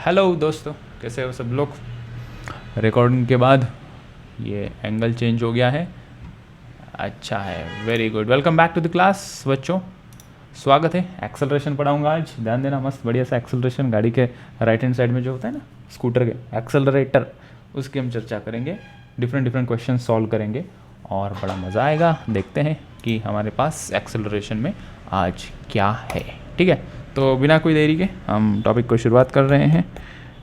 Hello दोस्तों, कैसे हो सब लोग। रिकॉर्डिंग के बाद ये एंगल चेंज हो गया है, अच्छा है, very good. Welcome back to the class बच्चों, स्वागत है। एक्सेलरेशन पढ़ाऊंगा आज, ध्यान देना, मस्त बढ़िया सा एक्सेलरेशन। गाड़ी के राइट हैंड साइड में जो होता है ना स्कूटर के एक्सेलरेटर, उसकी हम चर्चा करेंगे, डिफरेंट क्वेश्चन सॉल्व करेंगे और बड़ा मज़ा आएगा। देखते हैं कि हमारे पास एक्सेलरेशन में आज क्या है। ठीक है, तो बिना कोई देरी के हम टॉपिक को शुरुआत कर रहे हैं।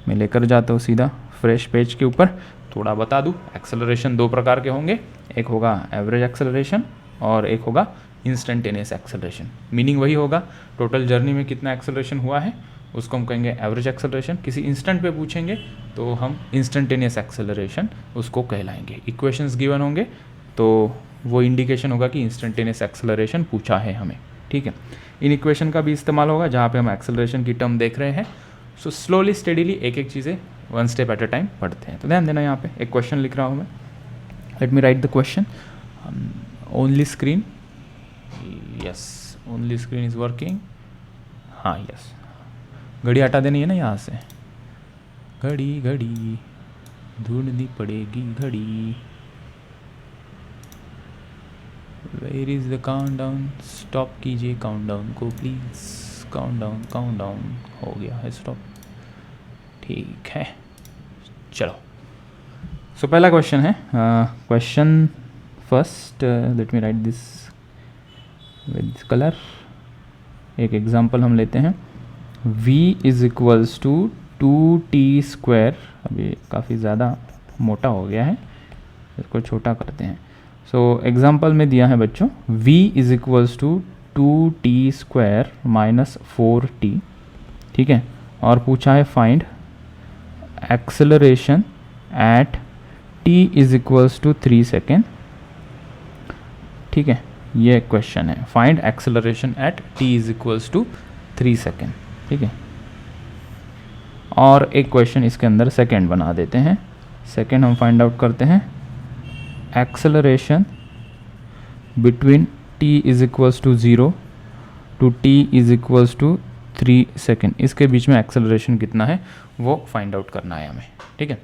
मैं लेकर जाता हूँ सीधा फ्रेश पेज के ऊपर। थोड़ा बता दूँ, एक्सेलरेशन दो प्रकार के होंगे, एक होगा एवरेज एक्सेलरेशन और एक होगा इंस्टेंटेनियस एक्सेलरेशन। मीनिंग वही होगा, टोटल जर्नी में कितना एक्सेलरेशन हुआ है उसको हम कहेंगे एवरेज एक्सेलरेशन। किसी इंस्टेंट पे पूछेंगे तो हम इंस्टेंटेनियस एक्सेलरेशन उसको कहलाएंगे। इक्वेशंस गिवन होंगे तो वो इंडिकेशन होगा कि इंस्टेंटेनियस एक्सेलरेशन पूछा है हमें। ठीक है, इन इक्वेशन का भी इस्तेमाल होगा जहाँ पे हम एक्सेलरेशन की टर्म देख रहे हैं। सो स्लोली स्टेडीली एक एक चीज़ें one step at a time पढ़ते हैं। तो ध्यान देना, यहाँ पे एक क्वेश्चन लिख रहा हूँ मैं। Let me right the question. Only screen, yes, only screen is working. हाँ यस, घड़ी हटा देनी है ना यहाँ से, घड़ी घड़ी ढूंढनी पड़ेगी घड़ी। Where is the countdown, stop कीजिए काउंटडाउन को प्लीज़। काउंटडाउन हो गया है स्टॉप, ठीक है। चलो, सो पहला क्वेश्चन है, question first, let me right this with colour. एक एग्जांपल हम लेते हैं, v is equals to 2t²। अभी काफ़ी ज़्यादा मोटा हो गया है, इसको छोटा करते हैं। सो एग्जांपल में दिया है बच्चों, v is equals to 2t² minus 4t। ठीक है, और पूछा है find acceleration at t is equals to 3 second. ठीक है, ये क्वेश्चन है, find acceleration at t is equals to 3 second. ठीक है, और एक क्वेश्चन इसके अंदर सेकेंड बना देते हैं। सेकेंड हम फाइंड आउट करते हैं, acceleration between t is equals to 0 to t is equals to 3 second. इसके बीच में एक्सेलरेशन कितना है वो फाइंड आउट करना है हमें। ठीक है,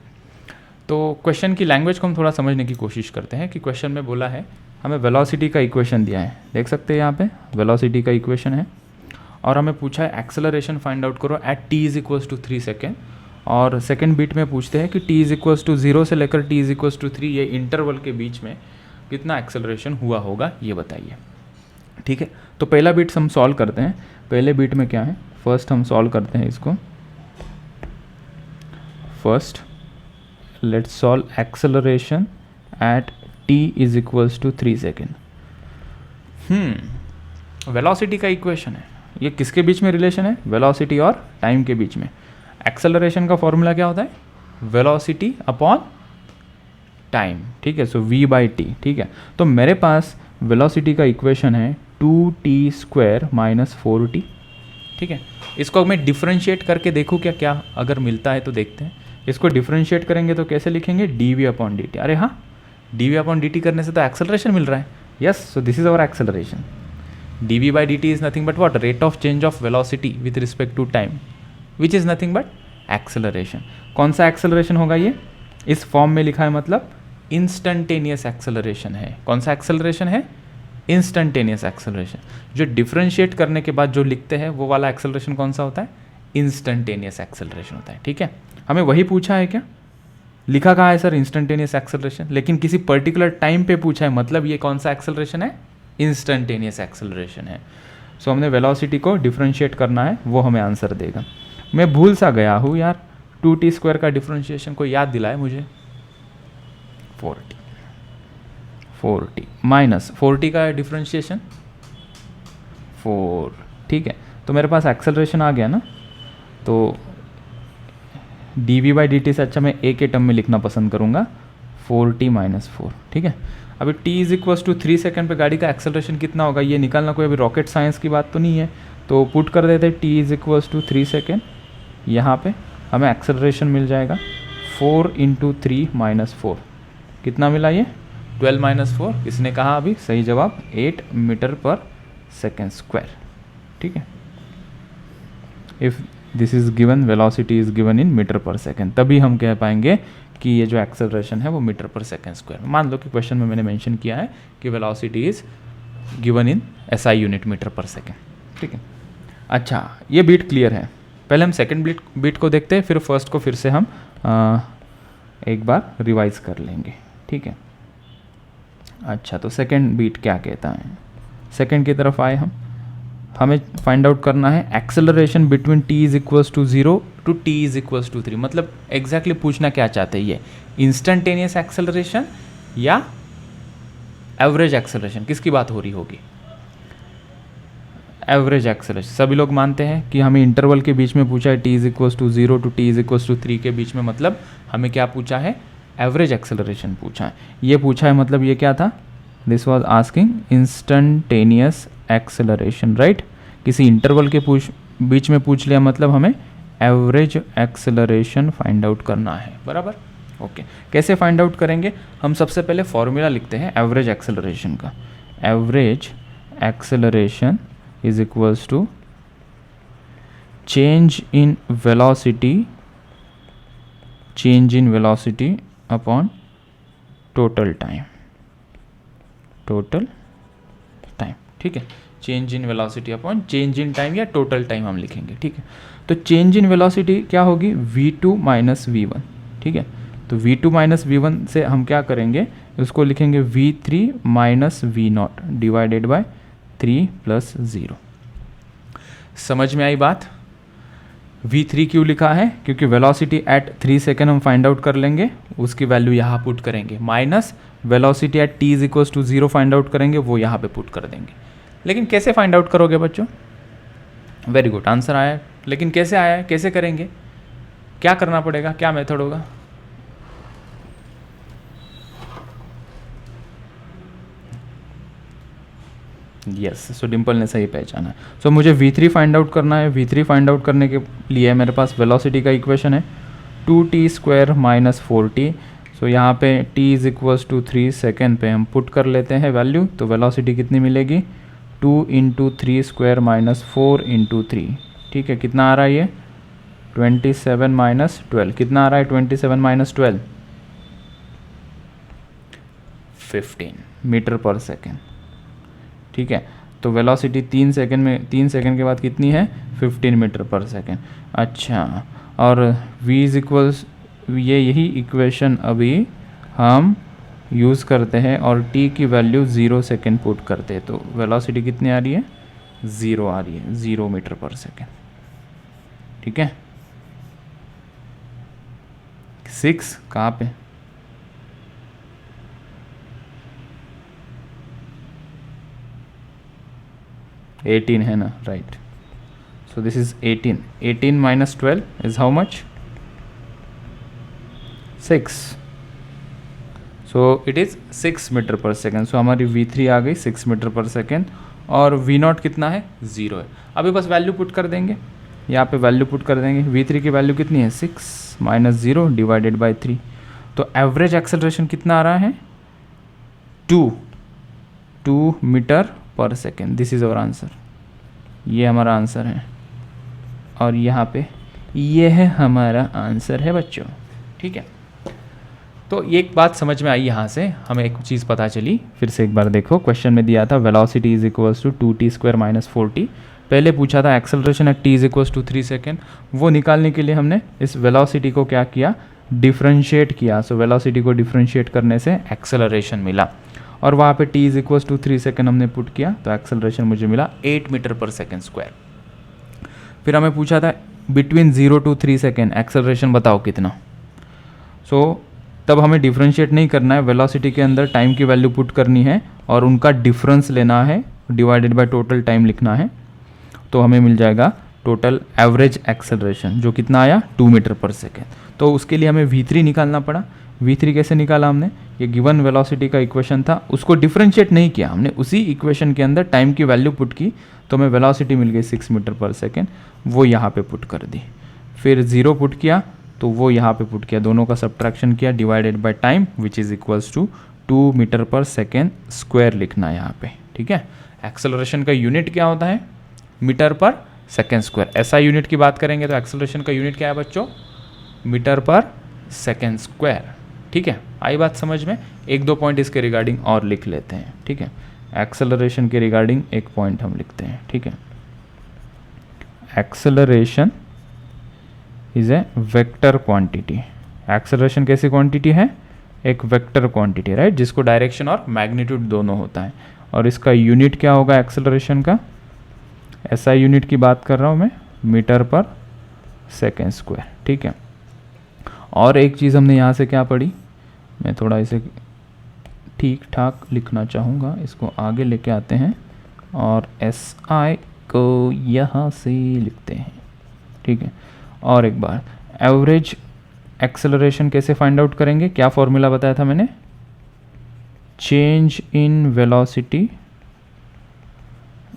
तो क्वेश्चन की लैंग्वेज को हम थोड़ा समझने की कोशिश करते हैं कि क्वेश्चन में बोला है हमें वेलोसिटी का इक्वेशन दिया है, देख सकते हैं यहाँ पे वेलोसिटी का इक्वेशन है, और हमें पूछा है एक्सेलरेशन फाइंड आउट करो at t is equals to 3 second. और सेकेंड बीट में पूछते हैं कि t इज इक्वल्स टू 0 से लेकर t इज इक्वल्स टू 3, ये इंटरवल के बीच में कितना एक्सेलरेशन हुआ होगा ये बताइए। ठीक है, तो पहला बीट हम सॉल्व करते हैं। पहले बीट में क्या है, फर्स्ट हम सॉल्व करते हैं इसको। First let's solve acceleration at t is equals to 3 second. Velocity का इक्वेशन है, ये किसके बीच में रिलेशन है, वेलोसिटी और टाइम के बीच में। एक्सेलरेशन का फॉर्मूला क्या होता है, वेलोसिटी अपॉन टाइम। ठीक है, सो v बाई टी। ठीक है, तो मेरे पास वेलोसिटी का इक्वेशन है 2t² माइनस 4t। ठीक है, इसको मैं डिफ्रेंशिएट करके देखूँ क्या क्या अगर मिलता है तो देखते हैं। इसको डिफ्रेंशिएट करेंगे तो कैसे लिखेंगे, dv अपॉन dt। अरे हाँ, dv अपॉन dt करने से तो एक्सेलरेशन मिल रहा है। Yes, so this is our acceleration. dv by dt is nothing but what, rate of change of velocity with respect to time, which is nothing but acceleration। कौन सा acceleration होगा ये, इस फॉर्म में लिखा है मतलब इंस्टेंटेनियस एक्सेलरेशन है। कौन सा एक्सेलरेशन है, इंस्टेंटेनियस एक्सेलरेशन। जो डिफरेंशिएट करने के बाद जो लिखते हैं वो वाला एक्सेलरेशन कौन सा होता है, इंस्टेंटेनियस एक्सेलरेशन होता है। ठीक है, हमें वही पूछा है क्या, लिखा कहाँ है सर इंस्टेंटेनियस एक्सेलरेशन, लेकिन किसी पर्टिकुलर टाइम पे पूछा है, मतलब ये कौन सा एक्सेलरेशन है, इंस्टेंटेनियस एक्सेलरेशन है। सो हमने वेलोसिटी को डिफरेंशिएट करना है, वो हमें आंसर देगा। मैं भूल सा गया हूँ यार, 2t² का डिफरेंशिएशन को याद दिलाए मुझे। 4t माइनस 4t का डिफरेंशिएशन 4। ठीक है, तो मेरे पास एक्सेलरेशन आ गया ना, तो dv बाई dt से अच्छा मैं a के टर्म में लिखना पसंद करूँगा, 4t माइनस 4। ठीक है, अभी t is equals to 3 second पे गाड़ी का एक्सेलरेशन कितना होगा ये निकालना, कोई अभी रॉकेट साइंस की बात तो नहीं है। तो पुट कर देते t is equals to 3 second, यहाँ पे हमें एक्सेलरेशन मिल जाएगा 4 इंटू 3 माइनस 4। कितना मिला ये, 12 माइनस 4। इसने कहा अभी सही जवाब 8 मीटर पर सेकेंड स्क्वायर। ठीक है, if this is given, velocity is given in metre per second, तभी हम कह पाएंगे कि ये जो एक्सेलरेशन है वो मीटर पर सेकेंड स्क्वायर। मान लो कि क्वेश्चन में मैंने मेंशन किया है कि velocity is given in SI unit metre per second, ठीक है। अच्छा, ये बीट क्लियर है। पहले हम सेकेंड बीट को देखते हैं, फिर फर्स्ट को फिर से हम एक बार रिवाइज कर लेंगे, ठीक है। अच्छा, तो सेकेंड बीट क्या कहता है, सेकेंड की तरफ आए हम, हमें फाइंड आउट करना है acceleration between t is equals to 0 to t is equals to 3। मतलब एग्जैक्टली पूछना क्या चाहते हैं, ये इंस्टेंटेनियस एक्सेलरेशन या एवरेज एक्सेलरेशन, किसकी बात हो रही होगी? Average acceleration. सभी लोग मानते हैं कि हमें इंटरवल के बीच में पूछा है t is equals to 0 to t is equals to 3 के बीच में, मतलब हमें क्या पूछा है? एवरेज एक्सेलरेशन पूछा है। ये पूछा है मतलब ये क्या था? This was asking instantaneous acceleration, right. किसी इंटरवल के बीच में पूछ लिया मतलब हमें एवरेज एक्सेलरेशन फाइंड आउट करना है, बराबर। ओके, कैसे फाइंड आउट करेंगे? हम सबसे पहले फॉर्मूला लिखते हैं एवरेज एक्सेलरेशन का। Average acceleration is equals to change in velocity upon total time, ठीक है। Change in velocity upon change in time या टोटल टाइम हम लिखेंगे, ठीक है। तो चेंज इन वेलोसिटी क्या होगी? v2 माइनस v1, ठीक है। तो v2 माइनस v1 से हम क्या करेंगे, उसको लिखेंगे v3 minus v0 divided by 3 plus 0। समझ में आई बात? v3 क्यों लिखा है? क्योंकि वेलोसिटी एट 3 सेकेंड हम फाइंड आउट कर लेंगे, उसकी वैल्यू यहाँ पुट करेंगे, minus velocity at t is equals to 0 find out करेंगे, वो यहाँ पे पुट कर देंगे। लेकिन कैसे फाइंड आउट करोगे बच्चों? वेरी गुड, आंसर आया है, लेकिन कैसे आया है, कैसे करेंगे, क्या करना पड़ेगा, क्या मेथड होगा? यस, सो डिम्पल ने सही पहचाना है। सो मुझे v3 फाइंड आउट करना है। v3 फाइंड आउट करने के लिए मेरे पास वेलोसिटी का इक्वेशन है 2t स्क्वायर माइनस 4t। सो यहाँ पे t is equals to 3 second पे हम पुट कर लेते हैं वैल्यू, तो वेलोसिटी कितनी मिलेगी? 2 इंटू 3 स्क्वायर माइनस 4 इंटू 3, ठीक है। कितना आ रहा है ये? 27 माइनस 12। कितना आ रहा है 27 माइनस 12? 15 मीटर पर सेकेंड, ठीक है। तो वेलोसिटी 3 सेकेंड के बाद कितनी है? 15 मीटर पर सेकेंड। अच्छा, और v इज इक्वल्स, यही इक्वेशन अभी हम यूज़ करते हैं और t की वैल्यू 0 सेकेंड पुट करते हैं, तो वेलोसिटी कितनी आ रही है? 0 आ रही है, 0 मीटर पर सेकेंड, ठीक है। 6 कहाँ पे? एटीन है ना, right. So this is 18 minus 12 is how much? 6। So it is 6 metre per second. So हमारी v3 आ गई 6 मीटर पर सेकेंड, और v0 कितना है? 0 है। अभी बस वैल्यू पुट कर देंगे, यहाँ पे वैल्यू पुट कर देंगे। v3 की वैल्यू कितनी है? 6 माइनस 0 डिवाइडेड बाई 3। तो एवरेज एक्सेलरेशन कितना आ रहा है? 2 metre per second. This is our answer, ये हमारा आंसर है, और यहाँ पे ये है हमारा आंसर है बच्चों, ठीक है। तो एक बात समझ में आई, यहाँ से हमें एक चीज़ पता चली। फिर से एक बार देखो, क्वेश्चन में दिया था velocity is equals to 2t square minus 4t। पहले पूछा था acceleration at t is equals to 3 second. वो निकालने के लिए हमने इस वेलोसिटी को क्या किया? डिफ्रेंशिएट किया। सो वेलोसिटी को डिफ्रेंशिएट करने से एक्सेलरेशन मिला, और वहाँ पे t is equals to 3 second हमने पुट किया, तो एक्सेलरेशन मुझे मिला 8 मीटर पर सेकेंड स्क्वायर। फिर हमें पूछा था बिटवीन 0 टू 3 सेकेंड एक्सेलरेशन बताओ कितना। सो तब हमें डिफ्रेंशिएट नहीं करना है, वेलोसिटी के अंदर टाइम की वैल्यू पुट करनी है और उनका डिफरेंस लेना है, डिवाइडेड बाय टोटल टाइम लिखना है। तो हमें मिल जाएगा टोटल एवरेज एक्सेलरेशन, जो कितना आया? 2 मीटर पर सेकेंड। तो उसके लिए हमें v3 निकालना पड़ा। v3 कैसे निकाला हमने? ये गिवन वेलोसिटी का इक्वेशन था, उसको डिफरेंशिएट नहीं किया हमने, उसी इक्वेशन के अंदर टाइम की वैल्यू पुट की, तो हमें वेलोसिटी मिल गई 6 मीटर पर सेकेंड, वो यहाँ पे पुट कर दी। फिर 0 पुट किया, तो वो यहाँ पे पुट किया, दोनों का सब्ट्रैक्शन किया, divided by time which is equals to 2 metre per second square लिखना है यहाँ पे, ठीक है। एक्सेलरेशन का यूनिट क्या होता है? Metre per second square. SI unit की बात करेंगे तो एक्सेलरेशन का यूनिट क्या है बच्चों, मीटर पर सेकेंड स्क्वायर। ठीक है, आई बात समझ में। एक दो पॉइंट इसके रिगार्डिंग और लिख लेते हैं। ठीक है, एक्सेलरेशन के रिगार्डिंग एक पॉइंट हम लिखते हैं। ठीक है, acceleration is a vector quantity. Acceleration कैसी क्वांटिटी है, एक वेक्टर क्वांटिटी, राइट, जिसको डायरेक्शन और मैग्नीट्यूड दोनों होता है। और इसका यूनिट क्या होगा एक्सेलरेशन का, एसआई यूनिट की बात कर रहा हूँ मैं, मीटर पर सेकेंड स्क्वायर। ठीक है, और एक चीज़ हमने यहाँ से क्या पढ़ी, मैं थोड़ा इसे ठीक ठाक लिखना चाहूँगा, इसको आगे लेके आते हैं और एस आई को यहाँ से लिखते हैं। ठीक है, और एक बार एवरेज एक्सेलरेशन कैसे फाइंड आउट करेंगे, क्या फॉर्मूला बताया था मैंने, change in velocity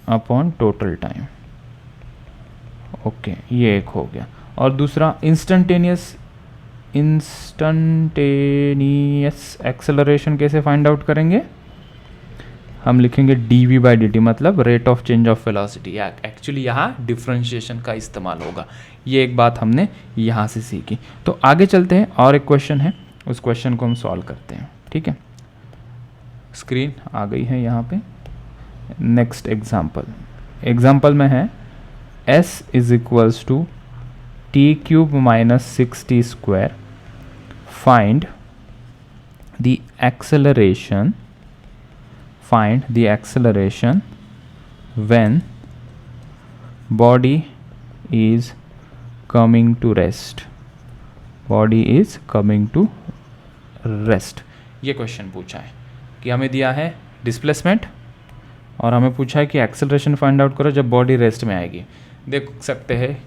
upon total time. Okay, ये एक हो गया। और दूसरा इंस्टंटेनियस एक्सेलरेशन कैसे फाइंड आउट करेंगे, हम लिखेंगे dv बाई dt, मतलब rate of change of velocity. या एक्चुअली यहाँ डिफरेंशिएशन का इस्तेमाल होगा। ये एक बात हमने यहाँ से सीखी। तो आगे चलते हैं, और एक क्वेश्चन है, उस क्वेश्चन को हम सॉल्व करते हैं। ठीक है, स्क्रीन आ गई है यहाँ पे। नेक्स्ट एग्जाम्पल में है s is equals to t cube minus 6t square, find the acceleration when body is coming to rest। ये क्वेश्चन पूछा है कि हमें दिया है डिस्प्लेसमेंट और हमें पूछा है कि एक्सेलरेशन फाइंड आउट करो जब बॉडी रेस्ट में आएगी। देख सकते हैं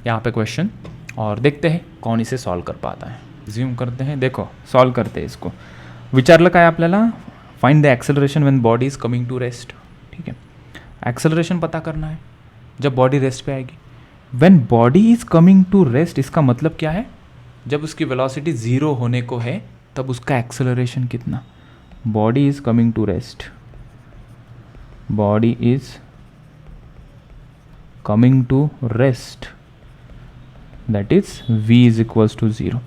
यहाँ पे क्वेश्चन, और देखते हैं कौन इसे सॉल्व कर पाता है। रिज्यूम करते हैं, देखो सॉल्व करते हैं इसको। विचारलं काय आपल्याला, find the acceleration when body is coming to rest. ठीक है, एक्सेलरेशन पता करना है जब बॉडी रेस्ट पे आएगी। When body is coming to rest, इसका मतलब क्या है, जब उसकी वेलोसिटी 0 होने को है तब उसका एक्सेलरेशन कितना। Body is coming to rest, body is coming to rest, that is v is equals to 0।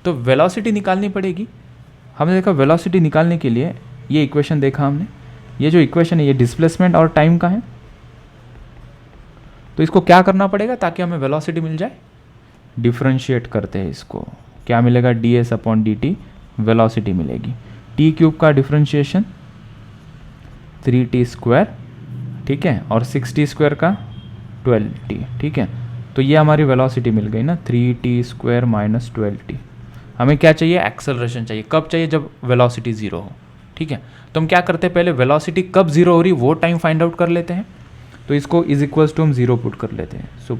तो वेलोसिटी निकालनी पड़ेगी। हमने देखा वेलोसिटी निकालने के लिए ये इक्वेशन देखा हमने, ये जो इक्वेशन है ये डिस्प्लेसमेंट और टाइम का है। तो इसको क्या करना पड़ेगा ताकि हमें वेलोसिटी मिल जाए, डिफरेंशिएट करते हैं इसको, क्या मिलेगा, ds अपॉन dt, वेलोसिटी मिलेगी। t क्यूब का डिफरेंशिएशन 3t स्क्वायर, ठीक है, और 6t स्क्वायर का 12t। ठीक है, तो ये हमारी वेलोसिटी मिल गई ना, 3t स्क्वायर माइनस 12t। हमें क्या चाहिए, एक्सेलरेशन चाहिए। कब चाहिए, जब वेलोसिटी 0 हो। ठीक है, तो हम क्या करते हैं, पहले वेलोसिटी कब 0 हो रही वो टाइम फाइंड आउट कर लेते हैं। तो इसको इज इक्वल्स टू हम 0 पुट कर लेते हैं। So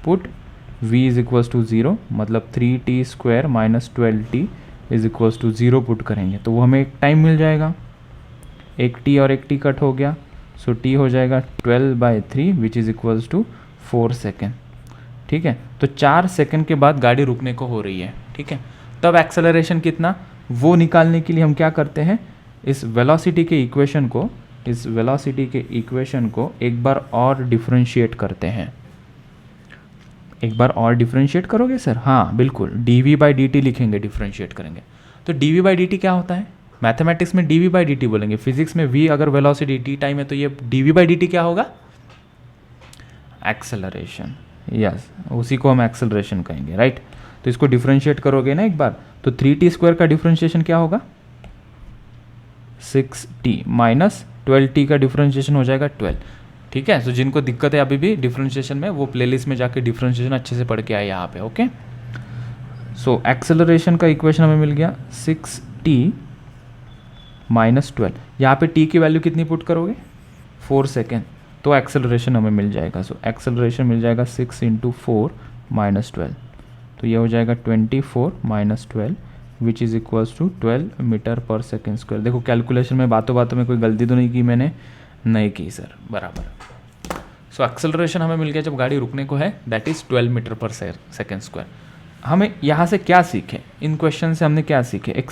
put v is equals to 0, मतलब 3t square minus 12t is equals to 0 put करेंगे तो वो हमें एक टाइम मिल जाएगा। एक t और एक t कट हो गया, सो t हो जाएगा 12/3 which is equals to 4 second. ठीक है, तो 4 सेकेंड के बाद गाड़ी रुकने को हो रही है। ठीक है, तब एक्सेलरेशन कितना, वो निकालने के लिए हम क्या करते हैं, इस वेलोसिटी के इक्वेशन को एक बार और डिफरेंशिएट करते हैं। एक बार और डिफरेंशिएट करोगे सर, हाँ बिल्कुल, dv बाई dt लिखेंगे, डिफरेंशिएट करेंगे। तो dv बाई dt क्या होता है, मैथमेटिक्स में dv बाई dt बोलेंगे, फिजिक्स में v अगर वेलोसिटी t टाइम है तो ये dv बाई dt क्या होगा, एक्सेलरेशन। यस, उसी को हम एक्सेलरेशन कहेंगे, राइट। तो इसको डिफरेंशिएट करोगे ना एक बार, तो 3t स्क्वायर का डिफरेंशिएशन क्या होगा, 6t माइनस 12t का डिफरेंशिएशन हो जाएगा 12। ठीक है, तो जिनको दिक्कत है अभी भी डिफरेंशिएशन में, वो प्लेलिस्ट में जाके डिफरेंशिएशन अच्छे से पढ़ के आए यहाँ पे। ओके, सो एक्सेलरेशन का इक्वेशन हमें मिल गया 6t माइनस 12। यहाँ पे t की वैल्यू कितनी पुट करोगे, 4 सेकेंड, तो एक्सेलरेशन हमें मिल जाएगा। सो एक्सेलरेशन मिल जाएगा 6 × 4 माइनस 12, तो ये हो जाएगा 24 minus 12 which is equals to 12 metre per second square. देखो कैलकुलेशन में बातों बातों में कोई गलती तो नहीं की मैंने, नहीं की सर, बराबर। सो एक्सेलरेशन हमें मिल गया जब गाड़ी रुकने को है, that is 12 metre per second square. हमें यहाँ से क्या सीखे, इन क्वेश्चन से हमने क्या सीखे, एक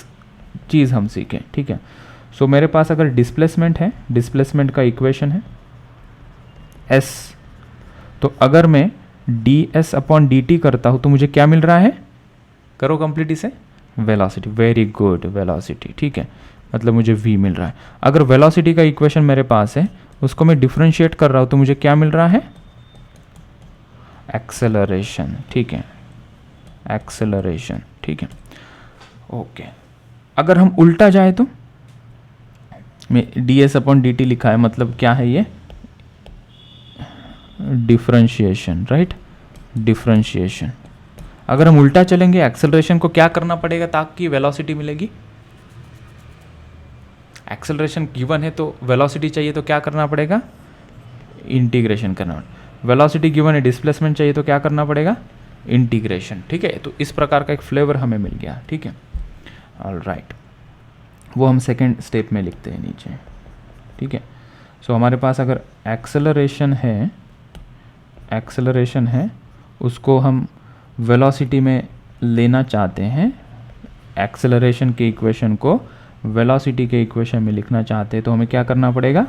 चीज़ हम सीखे। ठीक है, सो मेरे पास अगर डिस्प्लेसमेंट है, डिस्प्लेसमेंट का इक्वेशन है s तो अगर मैं ds अपॉन dt करता हूँ तो मुझे क्या मिल रहा है, करो कंप्लीट इसे, वेलोसिटी। Very good, velocity. ठीक है, मतलब मुझे v मिल रहा है। अगर वेलोसिटी का इक्वेशन मेरे पास है, उसको मैं डिफरेंशिएट कर रहा हूँ तो मुझे क्या मिल रहा है, एक्सेलरेशन। ठीक है, एक्सेलरेशन। ठीक है, ओके। अगर हम उल्टा जाए तो मैं ds अपॉन dt लिखा है, मतलब क्या है ये, डिफरेंशिएशन, राइट, डिफरेंशिएशन। अगर हम उल्टा चलेंगे, एक्सेलरेशन को क्या करना पड़ेगा ताकि वेलोसिटी मिलेगी, एक्सेलरेशन गिवन है तो वेलोसिटी चाहिए तो क्या करना पड़ेगा, इंटीग्रेशन करना पड़ेगा। वेलोसिटी गिवन है, डिस्प्लेसमेंट चाहिए तो क्या करना पड़ेगा, इंटीग्रेशन। ठीक है, तो इस प्रकार का एक फ्लेवर हमें मिल गया। ठीक है, ऑलराइट, वो हम सेकेंड स्टेप में लिखते हैं नीचे। ठीक है, सो हमारे पास अगर एक्सेलरेशन है, उसको हम वेलोसिटी में लेना चाहते हैं, एक्सेलरेशन के इक्वेशन को वेलोसिटी के इक्वेशन में लिखना चाहते हैं तो हमें क्या करना पड़ेगा,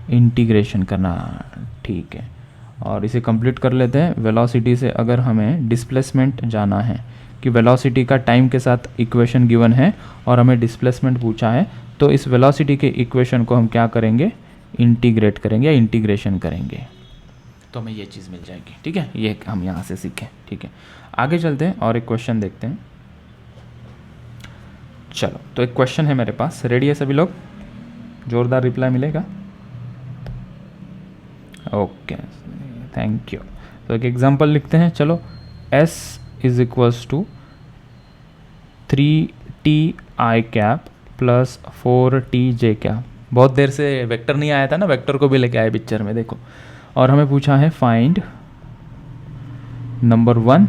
इंटीग्रेशन करना। ठीक है, और इसे कंप्लीट कर लेते हैं। वेलोसिटी से अगर हमें डिस्प्लेसमेंट जाना है, कि वेलोसिटी का टाइम के साथ इक्वेशन गिवन है और हमें डिस्प्लेसमेंट पूछा है, तो इस वेलोसिटी के इक्वेशन को हम क्या करेंगे, इंटीग्रेट करेंगे या इंटीग्रेशन करेंगे, तो हमें ये चीज़ मिल जाएगी। ठीक है, ये हम यहाँ से सीखें। ठीक है, आगे चलते हैं और एक क्वेश्चन देखते हैं। चलो, तो एक क्वेश्चन है मेरे पास, रेडी है सभी लोग, जोरदार रिप्लाई मिलेगा। Okay, thank you. तो एक एग्जांपल लिखते हैं। चलो, s is equals to 3ti cap plus 4tj cap. बहुत देर से वेक्टर नहीं आया था ना, वेक्टर को भी लेके आए पिक्चर में, देखो। और हमें पूछा है फाइंड नंबर 1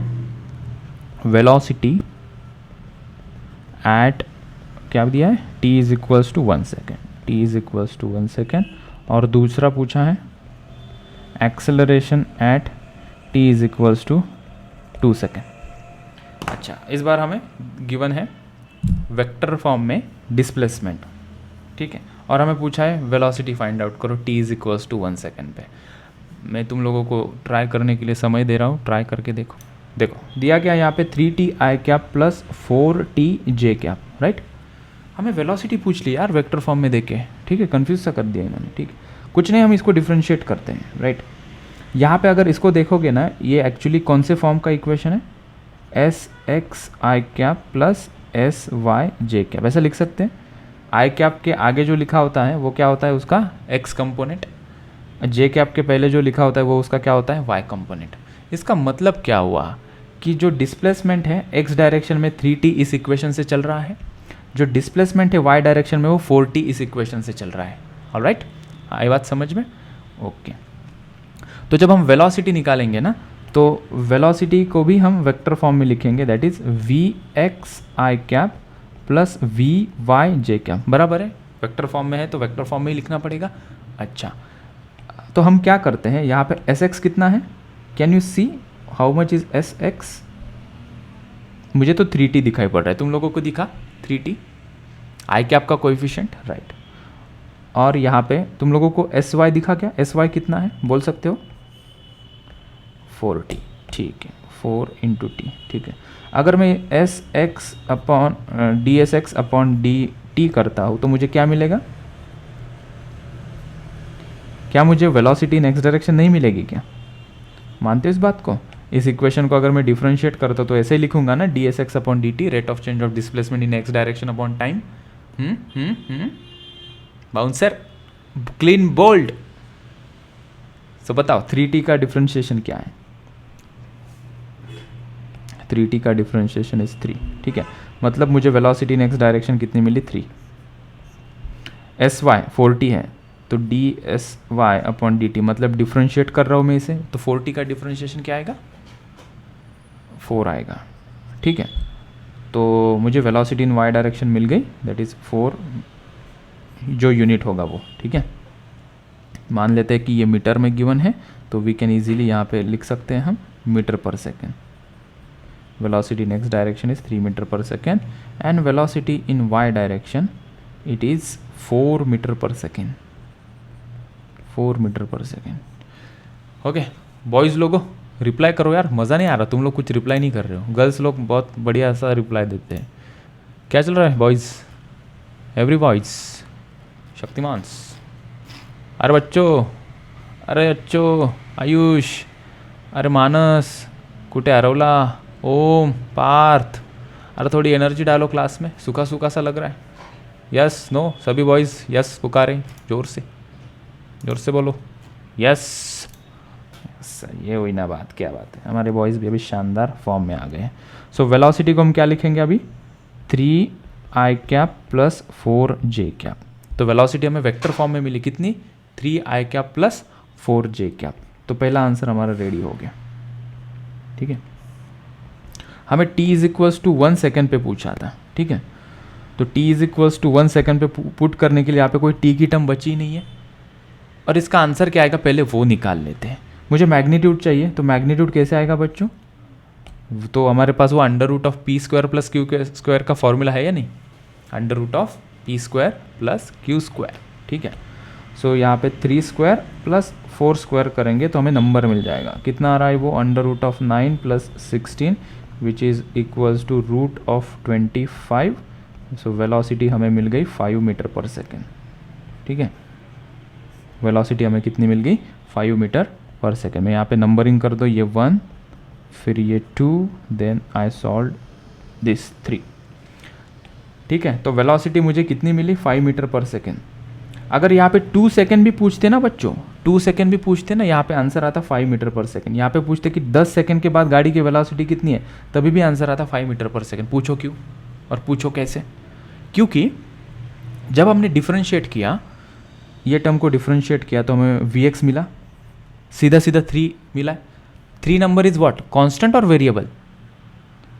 वेलोसिटी एट, क्या दिया है, t is equals to 1 second, t is equals to 1 second. और दूसरा पूछा है acceleration at t is equals to 2 second. अच्छा, इस बार हमें गिवन है वेक्टर फॉर्म में डिस्प्लेसमेंट। ठीक है, और हमें पूछा है वेलोसिटी फाइंड आउट करो t is equals to 1 second पे। मैं तुम लोगों को ट्राई करने के लिए समय दे रहा हूँ, ट्राई करके देखो। देखो दिया गया यहाँ पे 3ti cap plus 4tj cap, right. हमें वेलोसिटी पूछ ली यार वेक्टर फॉर्म में देके। ठीक है, कंफ्यूज सा कर दिया इन्होंने। ठीक है, कुछ नहीं, हम इसको डिफ्रेंशिएट करते हैं, राइट। यहाँ पे अगर इसको देखोगे ना, ये एक्चुअली कौन से फॉर्म का इक्वेशन है, S x i cap plus S Y j cap, ऐसा लिख सकते हैं। आई कैप के आगे जो लिखा होता है वो क्या होता है, उसका एक्स कंपोनेंट। जे कैप के पहले जो लिखा होता है वो उसका क्या होता है, वाई कंपोनेंट। इसका मतलब क्या हुआ कि जो डिस्प्लेसमेंट है एक्स डायरेक्शन में 3t इस इक्वेशन से चल रहा है, जो डिस्प्लेसमेंट है वाई डायरेक्शन में वो 4t इस इक्वेशन से चल रहा है। ऑलराइट, आई बात समझ में? ओके, तो जब हम वेलोसिटी निकालेंगे ना, तो वेलोसिटी को भी हम वेक्टर फॉर्म में लिखेंगे, that is v x i cap plus v y j cap, बराबर है। वेक्टर फॉर्म में है तो वेक्टर फॉर्म में ही लिखना पड़ेगा। अच्छा, तो हम क्या करते हैं, यहाँ पर एस एक्स कितना है, can you see how much is S x? मुझे तो 3t दिखाई पड़ रहा है, तुम लोगों को दिखा 3t आई कैप का कोएफिशिएंट, राइट। और यहाँ पे तुम लोगों को एस वाई दिखा क्या, एस वाई कितना है बोल सकते हो, 4t। ठीक है, 4 इंटू टी। ठीक है, अगर मैं S x upon D S x upon d T करता हूँ तो मुझे क्या मिलेगा, क्या मुझे वेलोसिटी इन एक्स डायरेक्शन नहीं मिलेगी क्या? मानते हो इस बात को? इस इक्वेशन को अगर मैं डिफरेंशिएट करता तो ऐसे ही लिखूंगा ना, D S x upon d T, rate of change of displacement in x direction upon time. Bouncer, clean bowled. तो बताओ 3t का डिफरेंशिएशन क्या है? 3t का डिफरेंशिएशन इज 3। ठीक है, मतलब मुझे वेलोसिटी इन एक्स डायरेक्शन कितनी मिली, 3। एस वाई 4t है तो d s y upon d t, मतलब डिफरेंशिएट कर रहा हूँ मैं इसे, तो 4t का डिफरेंशिएशन क्या आएगा, 4 आएगा। ठीक है, तो मुझे वेलोसिटी इन वाई डायरेक्शन मिल गई, दैट इज़ 4 जो यूनिट होगा वो। ठीक है, मान लेते हैं कि ये मीटर में गिवन है, तो वी कैन ईजिली यहाँ पे लिख सकते हैं हम metre per second. Velocity in x direction is 3 metre per second and velocity in Y direction it is 4 metre per second, 4 metre per second. Okay boys लोगो रिप्लाई करो यार, मज़ा नहीं आ रहा, तुम लोग कुछ रिप्लाई नहीं कर रहे हो। गर्ल्स लोग बहुत बढ़िया सा रिप्लाई देते हैं। क्या चल रहा है बॉयज़, एवरी बॉयज़, शक्तिमांस, अरे बच्चों, अरे बच्चों, आयुष, अरे मानस, कुटे अरवला, ओम, पार्थ, अरे थोड़ी एनर्जी डालो क्लास में, सूखा सूखा सा लग रहा है। यस नो सभी बॉयज़ यस पुकारे, जोर से बोलो यस। ये हुई ना बात, क्या बात है, हमारे बॉयज़ भी अभी शानदार फॉर्म में आ गए हैं। सो वेलोसिटी को हम क्या लिखेंगे अभी, 3i प्लस 4j। तो वेलोसिटी हमें वेक्टर फॉर्म में मिली कितनी, 3i प्लस 4j। तो पहला आंसर हमारा रेडी हो गया। ठीक है, हमें t is equals to 1 second पे पूछा था। ठीक है, तो t is equals to 1 second पे पुट करने के लिए यहाँ पे कोई t की टर्म बची नहीं है, और इसका आंसर क्या आएगा पहले वो निकाल लेते हैं। मुझे मैग्नीट्यूड चाहिए, तो मैग्नीट्यूड कैसे आएगा बच्चों, तो हमारे पास वो under root of p square plus q square का फॉर्मूला है या नहीं, under root of p square plus q square. ठीक है, सो यहाँ पे 3 स्क्वायर प्लस 4 स्क्वायर करेंगे तो हमें नंबर मिल जाएगा, कितना आ रहा है वो, under root of 9 plus 16 which is equals to root of 25। So velocity हमें मिल गई 5 मीटर पर सेकेंड। ठीक है, वेलोसिटी हमें कितनी मिल गई, 5 मीटर पर सेकेंड में। यहाँ पे नंबरिंग कर दो, ये 1, फिर ये 2, देन आई सॉल्व दिस 3। ठीक है, तो वेलोसिटी मुझे कितनी मिली, 5 मीटर पर सेकेंड। अगर यहाँ पे 2 सेकेंड भी पूछते ना बच्चों, 2 सेकेंड भी पूछते ना, यहाँ पे आंसर आता 5 मीटर पर सेकेंड। यहाँ पे पूछते कि 10 सेकेंड के बाद गाड़ी की वेलोसिटी कितनी है, तभी भी आंसर आता 5 मीटर पर सेकेंड। पूछो क्यों और पूछो कैसे, क्योंकि जब हमने डिफ्रेंशिएट किया, ये टर्म को डिफ्रेंशिएट किया तो हमें Vx मिला, सीधा 3 मिला। 3 नंबर इज व्हाट, कांस्टेंट और वेरिएबल,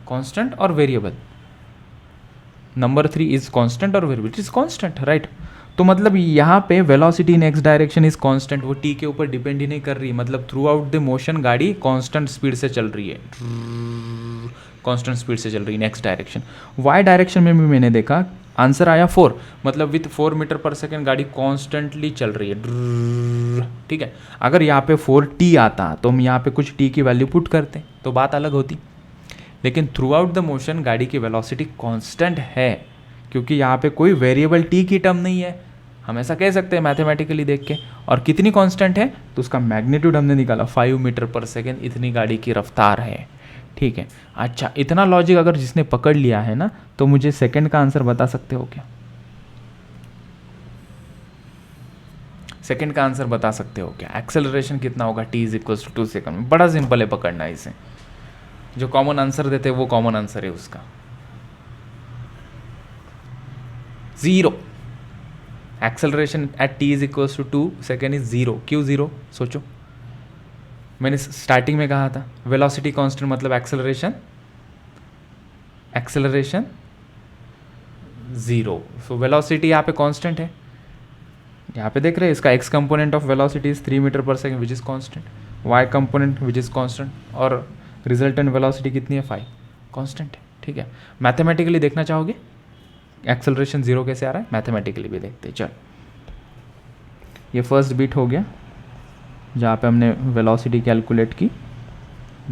कांस्टेंट और वेरिएबल। नंबर 3 इज कांस्टेंट और variable, it is constant, right. तो मतलब यहाँ पे velocity in x direction is constant, वो टी के ऊपर डिपेंड ही नहीं कर रही, मतलब थ्रू आउट द मोशन गाड़ी कांस्टेंट स्पीड से चल रही है, कांस्टेंट स्पीड से चल रही है इन एक्स डायरेक्शन। वाई डायरेक्शन में भी मैंने देखा आंसर आया 4, मतलब विथ 4 मीटर पर सेकेंड गाड़ी कॉन्स्टेंटली चल रही है। ठीक है, अगर यहाँ पे 4t आता तो हम यहाँ पे कुछ t की वैल्यू पुट करते तो बात अलग होती, लेकिन थ्रू आउट द मोशन गाड़ी की वेलोसिटी कांस्टेंट है, क्योंकि यहाँ पे कोई वेरिएबल t की टर्म नहीं है। हम ऐसा कह सकते हैं मैथमेटिकली देख के। और कितनी कांस्टेंट है, तो उसका मैग्नीट्यूड हमने निकाला 5 मीटर पर सेकेंड, इतनी गाड़ी की रफ्तार है। ठीक है, अच्छा इतना लॉजिक अगर जिसने पकड़ लिया है ना, तो मुझे सेकंड का आंसर बता सकते हो क्या, सेकंड का आंसर बता सकते हो क्या, एक्सेलरेशन कितना होगा t is equal to 2 second में। बड़ा सिंपल है पकड़ना इसे, जो कॉमन आंसर देते हैं वो कॉमन आंसर है उसका, 0। Acceleration at t is equal to 2 second is 0। क्यों 0, सोचो, मैंने स्टार्टिंग में कहा था वेलोसिटी कांस्टेंट मतलब एक्सेलरेशन 0। सो वेलोसिटी यहाँ पे कांस्टेंट है, यहाँ पे देख रहे हैं, इसका x component of velocity is 3 metre per second which is constant, y component which is constant, और रिजल्टेंट वेलोसिटी कितनी है 5, कांस्टेंट है। ठीक है, मैथमेटिकली देखना चाहोगे एक्सेलरेशन 0 कैसे आ रहा है, मैथमेटिकली भी देखते हैं। चल, ये फर्स्ट बीट हो गया जहाँ पे हमने वेलोसिटी कैलकुलेट की।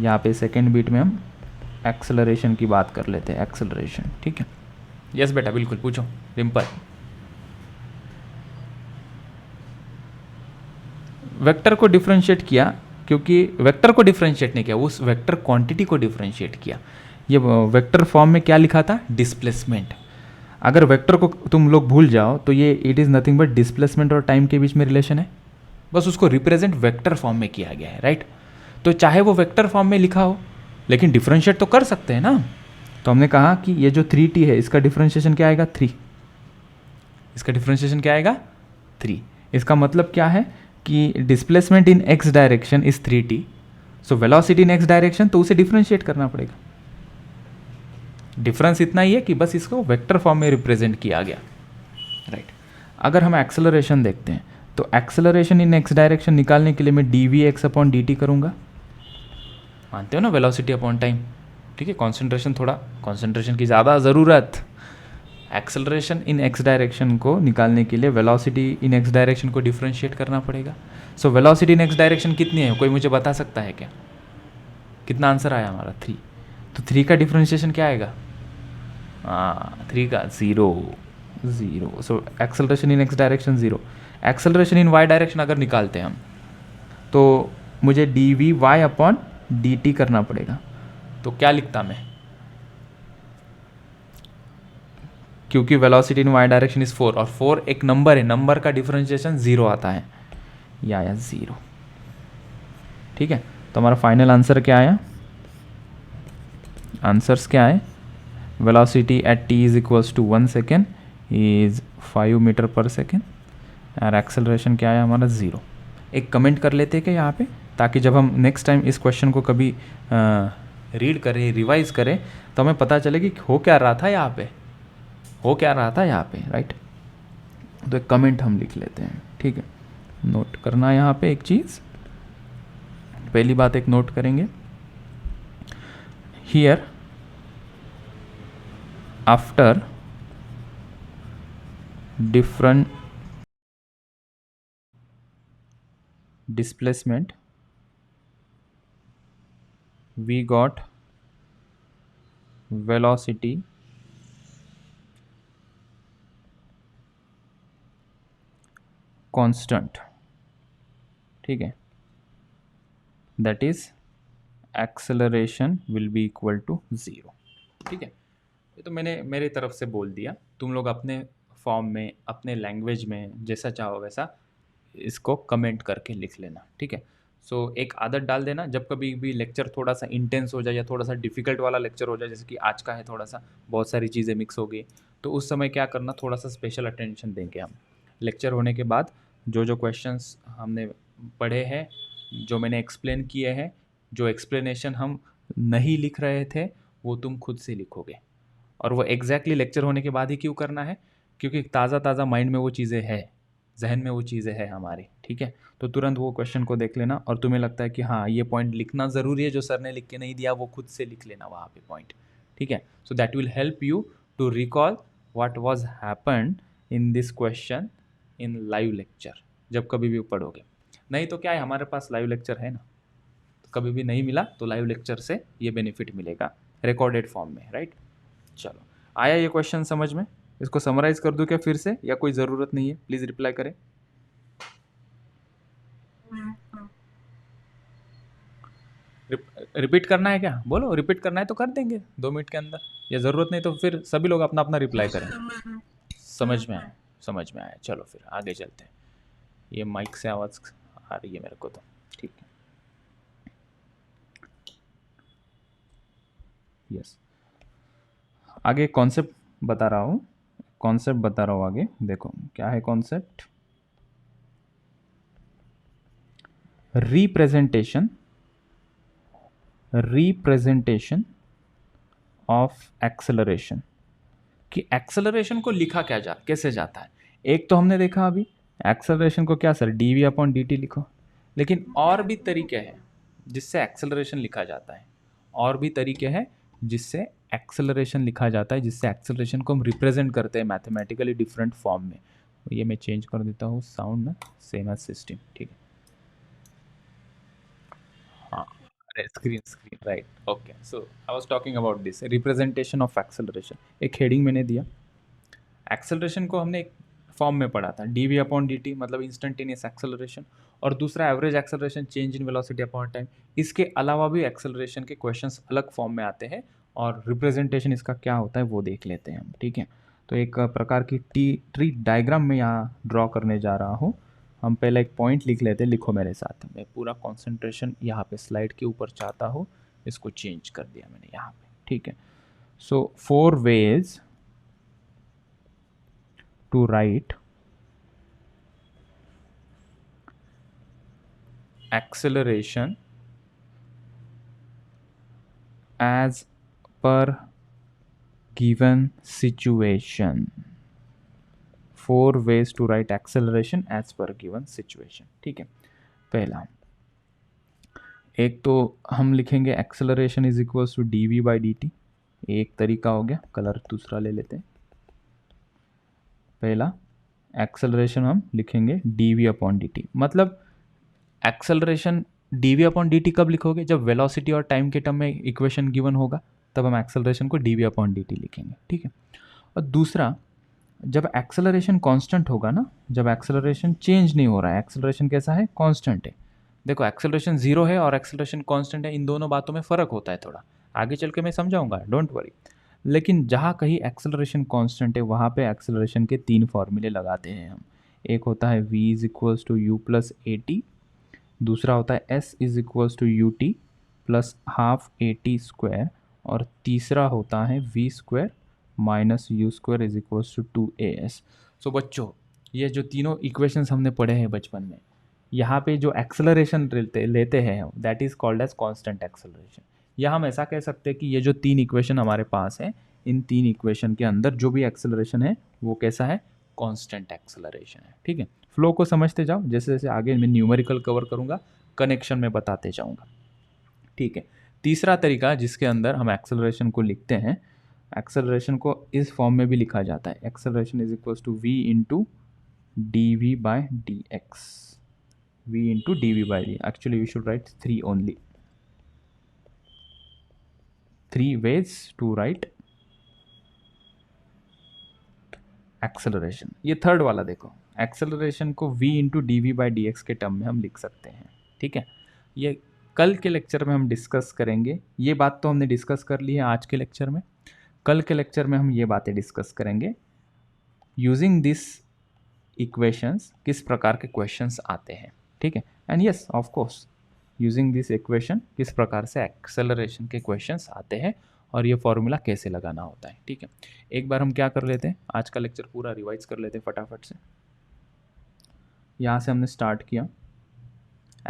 यहाँ पे सेकेंड बीट में हम एक्सेलरेशन की बात कर लेते हैं, एक्सेलरेशन। ठीक है, यस बेटा बिल्कुल, पूछो डिम्पल। वेक्टर को डिफरेंशिएट किया, क्योंकि वेक्टर को डिफरेंशिएट नहीं किया, उस वेक्टर क्वांटिटी को डिफरेंशिएट किया। ये वेक्टर फॉर्म में क्या लिखा था, डिस्प्लेसमेंट। अगर वेक्टर को तुम लोग भूल जाओ तो ये it is nothing but displacement और टाइम के बीच में रिलेशन है, बस उसको रिप्रेजेंट वेक्टर फॉर्म में किया गया है, राइट। तो चाहे वो वेक्टर फॉर्म में लिखा हो, लेकिन डिफरेंशिएट तो कर सकते हैं ना। तो हमने कहा कि ये जो 3t है इसका डिफरेंशिएशन क्या आएगा, 3। इसका डिफरेंशिएशन क्या आएगा, 3। इसका मतलब क्या है कि displacement in x direction is 3t, so velocity in x direction, तो उसे डिफरेंशिएट करना पड़ेगा। डिफरेंस इतना ही है कि बस इसको वेक्टर फॉर्म में रिप्रेजेंट किया गया, राइट। अगर हम एक्सेलरेशन देखते हैं तो एक्सेलरेशन इन एक्स डायरेक्शन निकालने के लिए मैं dvx अपॉन dt करूँगा, मानते हो ना, वेलोसिटी अपॉन टाइम। ठीक है, कॉन्सेंट्रेशन, थोड़ा कॉन्सेंट्रेशन की ज़्यादा ज़रूरत, एक्सेलरेशन इन एक्स डायरेक्शन को निकालने के लिए वेलोसिटी इन एक्स डायरेक्शन को डिफ्रेंशिएट करना पड़ेगा. So velocity in x direction कितनी है, कोई मुझे बता सकता है क्या? कितना आंसर आया हमारा? 3. तो 3 का डिफ्रेंशिएशन क्या आएगा? 3 का 0. So acceleration in x direction 0. Acceleration in Y direction अगर निकालते हैं हम, तो मुझे d v y upon d t करना पड़ेगा. तो क्या लिखता मैं? क्योंकि velocity in Y direction is 4 और 4 एक नंबर है, नंबर का डिफरेंशिएशन 0 आता है, या आया 0. ठीक है, तो हमारा फाइनल आंसर क्या आया? आंसर्स क्या है? Velocity at t is equals to 1 second is 5 metre per second और एक्सेलरेशन क्या आया हमारा? 0. एक कमेंट कर लेते हैं क्या यहाँ पे, ताकि जब हम नेक्स्ट टाइम इस क्वेश्चन को कभी रीड करें, रिवाइज करें, तो हमें पता चले कि हो क्या रहा था यहाँ पे, हो क्या रहा था यहाँ पे, राइट. तो एक कमेंट हम लिख लेते हैं. ठीक है, नोट करना यहाँ पे एक चीज़. पहली बात एक नोट करेंगे, here after different displacement we got velocity constant. ठीक है, that is acceleration will be equal to 0. ठीक है, ये तो मैंने मेरी तरफ से बोल दिया. तुम लोग अपने फॉर्म में, अपने लैंग्वेज में जैसा चाहो वैसा इसको कमेंट करके लिख लेना. ठीक है, सो एक आदत डाल देना, जब कभी भी लेक्चर थोड़ा सा इंटेंस हो जाए या थोड़ा सा डिफिकल्ट वाला लेक्चर हो जाए, जैसे कि आज का है, थोड़ा सा बहुत सारी चीज़ें मिक्स हो गई, तो उस समय क्या करना, थोड़ा सा स्पेशल अटेंशन देंगे हम. लेक्चर होने के बाद जो जो क्वेश्चंस हमने पढ़े हैं, जो मैंने एक्सप्लेन किए हैं, जो एक्सप्लेनेशन हम नहीं लिख रहे थे, वो तुम खुद से लिखोगे. और वो एग्जैक्टली लेक्चर होने के बाद ही क्यों करना है? क्योंकि ताज़ा ताज़ा माइंड में वो चीज़ें है, जहन में वो चीज़ें है हमारे. ठीक है, तो तुरंत वो क्वेश्चन को देख लेना, और तुम्हें लगता है कि हाँ ये पॉइंट लिखना ज़रूरी है, जो सर ने लिख के नहीं दिया वो खुद से लिख लेना वहाँ पे पॉइंट. ठीक है, so that will help you to recall what was happened in this question in live lecture, जब कभी भी पढ़ोगे. नहीं तो क्या है, हमारे पास लाइव लेक्चर है ना, तो कभी भी नहीं मिला तो लाइव लेक्चर से ये बेनिफिट मिलेगा रिकॉर्डेड फॉर्म में, राइट. चलो, आया ये क्वेश्चन समझ में? इसको समराइज कर दूं क्या फिर से, या कोई ज़रूरत नहीं है? प्लीज़ रिप्लाई करें. रिपीट करना है क्या? बोलो, रिपीट करना है तो कर देंगे 2 मिनट के अंदर, या ज़रूरत नहीं तो फिर सभी लोग अपना अपना रिप्लाई करें. समझ में आया, समझ में आया. चलो फिर आगे चलते हैं. ये माइक से आवाज़ आ रही है मेरे को तो. ठीक है, यस. आगे कॉन्सेप्ट बता रहा हूँ, कॉन्सेप्ट बता रहा हूँ आगे. देखो क्या है कॉन्सेप्ट. रिप्रेजेंटेशन ऑफ एक्सेलरेशन, कि एक्सेलरेशन को लिखा कैसे जाता है. एक तो हमने देखा अभी, एक्सेलरेशन को क्या sir, d v upon d t लिखो. लेकिन और भी तरीके हैं जिससे एक्सेलरेशन लिखा जाता है, और भी तरीके हैं जिससे एक्सेलरेशन लिखा जाता है, जिससे एक्सेलरेशन को हम रिप्रेजेंट करते हैं मैथमेटिकली डिफरेंट फॉर्म में. ये मैं चेंज कर देता हूँ साउंड ना, सेम एज सिस्टम. ठीक है, हाँ, अरे screen right. Okay, so I was talking about this representation of acceleration. एक हेडिंग मैंने दिया. एक्सेलरेशन को हमने एक फॉर्म में पढ़ा था, d v upon d t, मतलब इंस्टेंटेनियस एक्सेलरेशन, और दूसरा average acceleration, change in velocity upon time. इसके अलावा भी एक्सेलरेशन के क्वेश्चंस अलग फॉर्म में आते हैं, और रिप्रेजेंटेशन इसका क्या होता है वो देख लेते हैं हम. ठीक है, तो एक प्रकार की ट्री डायग्राम में यहाँ ड्रॉ करने जा रहा हूँ. हम पहले एक पॉइंट लिख लेते हैं, लिखो मेरे साथ. मैं पूरा कॉन्सेंट्रेशन यहाँ पे स्लाइड के ऊपर चाहता हूँ, इसको चेंज कर दिया मैंने यहाँ पे. ठीक है, सो 4 ways to write acceleration as per given situation. 4 ways to write acceleration as per given situation. ठीक है, पहला एक तो हम लिखेंगे acceleration is equals to dv by dt. एक तरीका हो गया. कलर दूसरा ले लेते हैं. पहला एक्सेलरेशन हम लिखेंगे dv/dt, मतलब एक्सेलरेशन dv/dt कब लिखोगे, जब वेलोसिटी और टाइम के टर्म में इक्वेशन गिवन होगा, तब हम एक्सेलरेशन को dv/dt लिखेंगे, ठीक है। और दूसरा, जब एक्सेलरेशन कांस्टेंट होगा ना, जब एक्सेलरेशन चेंज नहीं हो रहा है, एक्सेलरेशन कैसा है, कांस्टेंट है। देखो एक्सेलरेशन 0 है और एक्सेलरेशन कांस्टेंट है, इन दोनों बातों में फ़र्क होता है थोड़ा, आगे चल के मैं समझाऊंगा, डोंट वरी। लेकिन जहाँ कहीं एक्सेलरेशन कांस्टेंट है वहाँ पे एक्सेलरेशन के 3 फॉर्मूले लगाते हैं हम। एक होता है v is equals to u plus a t, दूसरा होता है s is equals to u t plus half a t square, और तीसरा होता है v square minus u square is equals to 2as। So बच्चों, ये जो तीनों इक्वेशंस हमने पढ़े हैं बचपन में, यहाँ पे जो एक्सेलरेशन लेते हैं that is called as constant acceleration. या हम ऐसा कह सकते हैं कि ये जो 3 इक्वेशन हमारे पास है, इन 3 इक्वेशन के अंदर जो भी एक्सेलरेशन है वो कैसा है, कांस्टेंट एक्सेलरेशन है, ठीक है। फ्लो को समझते जाओ, जैसे जैसे आगे मैं न्यूमेरिकल कवर करूँगा, कनेक्शन में बताते जाऊँगा, ठीक है। तीसरा तरीका जिसके अंदर हम एक्सेलरेशन को लिखते हैं, एक्सेलरेशन को इस फॉर्म में भी लिखा जाता है, acceleration is equals to v into d v by d x, v into dv by d. Actually we should write 3 only, 3 ways to write acceleration। ये थर्ड वाला देखो, एक्सेलरेशन को v into dv by dx के term में हम लिख सकते हैं, ठीक है। ये कल के लेक्चर में हम डिस्कस करेंगे, ये बात तो हमने डिस्कस कर ली है आज के लेक्चर में, कल के लेक्चर में हम ये बातें डिस्कस करेंगे। यूजिंग दिस इक्वेशंस किस प्रकार के क्वेश्चंस आते हैं, ठीक है। And yes of course using this equation किस प्रकार से एक्सेलरेशन के क्वेश्चंस आते हैं और ये फॉर्मूला कैसे लगाना होता है, ठीक है। एक बार हम क्या कर लेते हैं, आज का लेक्चर पूरा रिवाइज कर लेते हैं फटाफट से। यहाँ से हमने स्टार्ट किया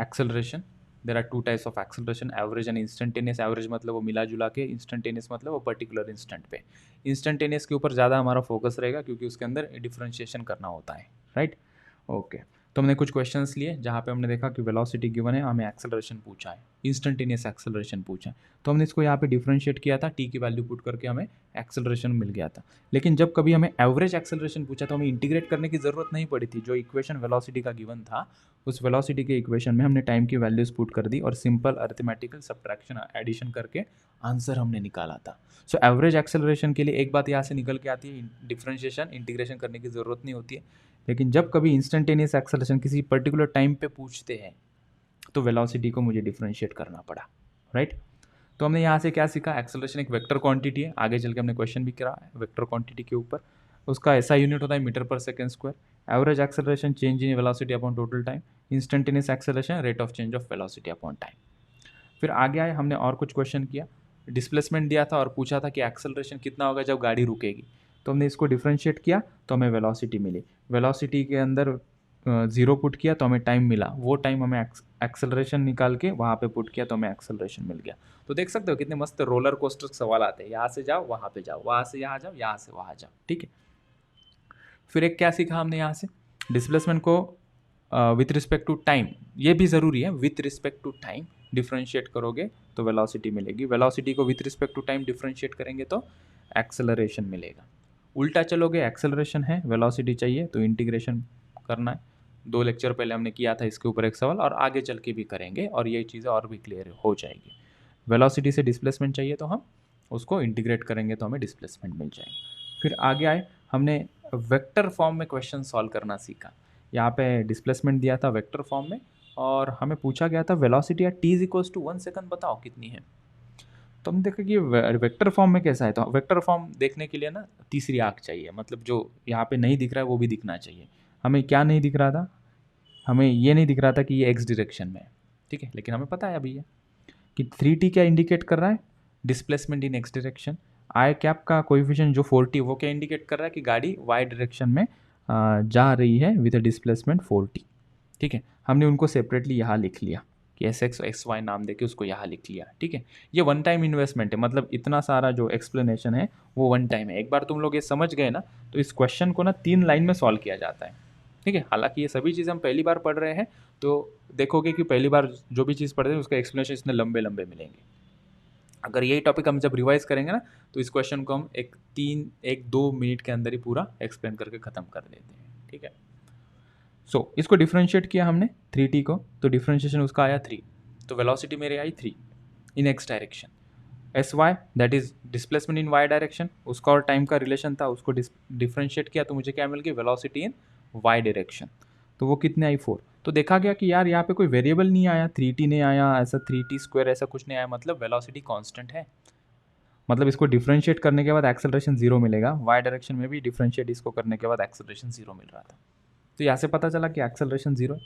acceleration. There are 2 types of acceleration, average and instantaneous. Average मतलब वो मिला जुला के, इंस्टेंटेनियस मतलब वो पर्टिकुलर इंस्टेंट पे। इंस्टेंटेनियस के ऊपर ज़्यादा हमारा फोकस रहेगा क्योंकि उसके अंदर डिफरेंशिएशन करना होता है, राइट। ओके, तो हमने कुछ क्वेश्चंस लिए जहाँ पे हमने देखा कि वेलोसिटी गिवन है, हमें एक्सेलरेशन पूछा है, इंस्टेंटेनियस एक्सेलरेशन पूछा है, तो हमने इसको यहाँ पे डिफरेंशिएट किया था, टी की वैल्यू पुट करके हमें एक्सेलरेशन मिल गया था। लेकिन जब कभी हमें एवरेज एक्सेलरेशन पूछा तो हमें इंटीग्रेट करने की ज़रूरत नहीं पड़ी थी। जो इक्वेशन वेलोसिटी का गिवन था, उस वेलोसिटी के इक्वेशन में हमने टाइम की वैल्यूज पुट कर दी और सिंपल अरिथमेटिकल सब्ट्रैक्शन एडिशन करके आंसर हमने निकाला था। सो एवरेज एक्सेलरेशन के लिए एक बात यहाँ से निकल के आती है, डिफरेंशिएशन इंटीग्रेशन करने की ज़रूरत नहीं होती है। लेकिन जब कभी इंस्टेंटेनियस एक्सेलरेशन किसी पर्टिकुलर टाइम पे पूछते हैं तो वेलोसिटी को मुझे डिफरेंशिएट करना पड़ा, राइट। तो हमने यहाँ से क्या सीखा, एक्सेलरेशन एक वेक्टर क्वांटिटी है, आगे चल के हमने क्वेश्चन भी करा है वेक्टर क्वांटिटी के ऊपर, उसका ऐसा यूनिट होता है metre per second square. Average acceleration change in velocity upon total time, instantaneous acceleration rate of change of velocity upon time. फिर आगे आए, हमने और कुछ क्वेश्चन किया, डिस्प्लेसमेंट दिया था और पूछा था कि एक्सेलरेशन कितना होगा जब गाड़ी रुकेगी, तो हमने इसको डिफरेंशिएट किया तो हमें वेलोसिटी मिली। वेलोसिटी के अंदर 0 पुट किया तो हमें टाइम मिला, वो टाइम हमें एक्सेलरेशन निकाल के वहाँ पे पुट किया तो हमें एक्सेलरेशन मिल गया। तो देख सकते हो कितने मस्त रोलर कोस्टर सवाल आते हैं, यहाँ से जाओ वहाँ पे जाओ, वहाँ से यहाँ जाओ, यहाँ से वहाँ जाओ, ठीक है। फिर एक क्या सीखा हमने यहाँ से, डिस्प्लेसमेंट को विथ रिस्पेक्ट टू टाइम, ये भी ज़रूरी है, with respect to time differentiate करोगे तो वेलोसिटी मिलेगी, वेलोसिटी को with respect to time differentiate करेंगे तो एक्सेलरेशन मिलेगा। उल्टा चलोगे, एक्सेलरेशन है, वेलोसिटी चाहिए तो इंटीग्रेशन करना है। 2 लेक्चर पहले हमने किया था इसके ऊपर एक सवाल, और आगे चल के भी करेंगे और ये चीज़ें और भी क्लियर हो जाएगी। वेलोसिटी से डिस्प्लेसमेंट चाहिए तो हम उसको इंटीग्रेट करेंगे तो हमें डिस्प्लेसमेंट मिल जाएगा। फिर आगे आए, हमने वेक्टर फॉर्म में क्वेश्चन सॉल्व करना सीखा। यहाँ पे डिस्प्लेसमेंट दिया था वेक्टर फॉर्म में और हमें पूछा गया था वेलोसिटी या t इक्वल्स टू 1 सेकंड बताओ कितनी है। तो हम देखा कि वेक्टर फॉर्म में कैसा है, तो वेक्टर फॉर्म देखने के लिए ना तीसरी आँख चाहिए, मतलब जो यहाँ पे नहीं दिख रहा है वो भी दिखना चाहिए। हमें क्या नहीं दिख रहा था, हमें ये नहीं दिख रहा था कि ये x डायरेक्शन में है, ठीक है, लेकिन हमें पता है अभी ये कि 3t क्या इंडिकेट कर रहा है, displacement in x direction. I cap का कोएफिशिएंट जो 4t वो क्या इंडिकेट कर रहा है कि गाड़ी y डायरेक्शन में जा रही है विद अ डिस्प्लेसमेंट 4t, ठीक है। हमने उनको सेपरेटली यहाँ लिख लिया कि SX XY नाम देके उसको यहाँ लिख लिया, ठीक है। ये वन टाइम इन्वेस्टमेंट है, मतलब इतना सारा जो एक्सप्लेनेशन है वो वन टाइम है। एक बार तुम लोग ये समझ गए ना तो इस क्वेश्चन को ना 3 लाइन में सॉल्व किया जाता है, ठीक है। हालांकि ये सभी चीज़ें हम पहली बार पढ़ रहे हैं तो देखोगे कि पहली बार जो भी चीज़ पढ़ रहे हैं उसका एक्सप्लेनेशन इतने लंबे लंबे मिलेंगे, अगर यही टॉपिक हम जब रिवाइज करेंगे ना तो इस क्वेश्चन को हम 1-2 मिनट के अंदर ही पूरा एक्सप्लेन करके ख़त्म कर देते हैं, ठीक है। सो इसको डिफ्रेंशिएट किया हमने 3t को, तो डिफ्रेंशिएशन उसका आया 3, तो वेलोसिटी मेरे I 3 in x direction. S Y that is displacement in Y direction, उसका और टाइम का रिलेशन था, उसको डिफ्रेंशिएट किया तो मुझे क्या मिल गई, वेलोसिटी इन वाई डायरेक्शन। तो वो कितने आई 4। तो देखा गया कि यार यहाँ पे कोई वेरिएबल नहीं आया, 3t नहीं आया, ऐसा 3t² ऐसा कुछ नहीं आया, मतलब वेलोसिटी कांस्टेंट है। मतलब इसको डिफ्रेंशिएट करने के बाद एक्सेलरेशन 0 मिलेगा, वाई डायरेक्शन में भी डिफ्रेंशिएट इसको करने के बाद एक्सेलरेशन 0 मिल रहा था। तो यहाँ से पता चला कि एक्सेलरेशन 0 है।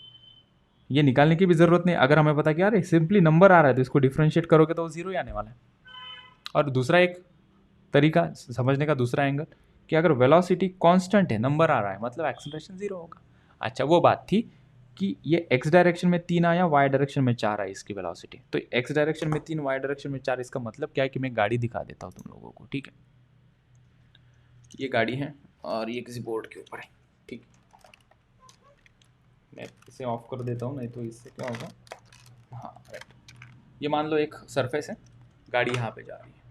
ये निकालने की भी ज़रूरत नहीं, अगर हमें पता कि यार सिंपली नंबर आ रहा है तो इसको डिफ्रेंशिएट करोगे तो वो 0 ही आने वाला है। और दूसरा एक तरीका समझने का, दूसरा एंगल, कि अगर वेलोसिटी कांस्टेंट है, नंबर आ रहा है, मतलब एक्सेलरेशन 0 होगा। अच्छा, वो बात थी कि ये एक्स डायरेक्शन में 3 आया, वाई डायरेक्शन में 4 आई इसकी वेलोसिटी। तो एक्स डायरेक्शन में 3, वाई डायरेक्शन में 4, इसका मतलब क्या है कि मैं गाड़ी दिखा देता हूँ तुम लोगों को, ठीक है। ये गाड़ी है और ये किसी बोर्ड के ऊपर है, ठीक। मैं इसे ऑफ कर देता हूँ, नहीं तो इससे क्या होगा। हाँ राइट, ये मान लो एक सरफेस है, गाड़ी यहाँ पे जा रही है,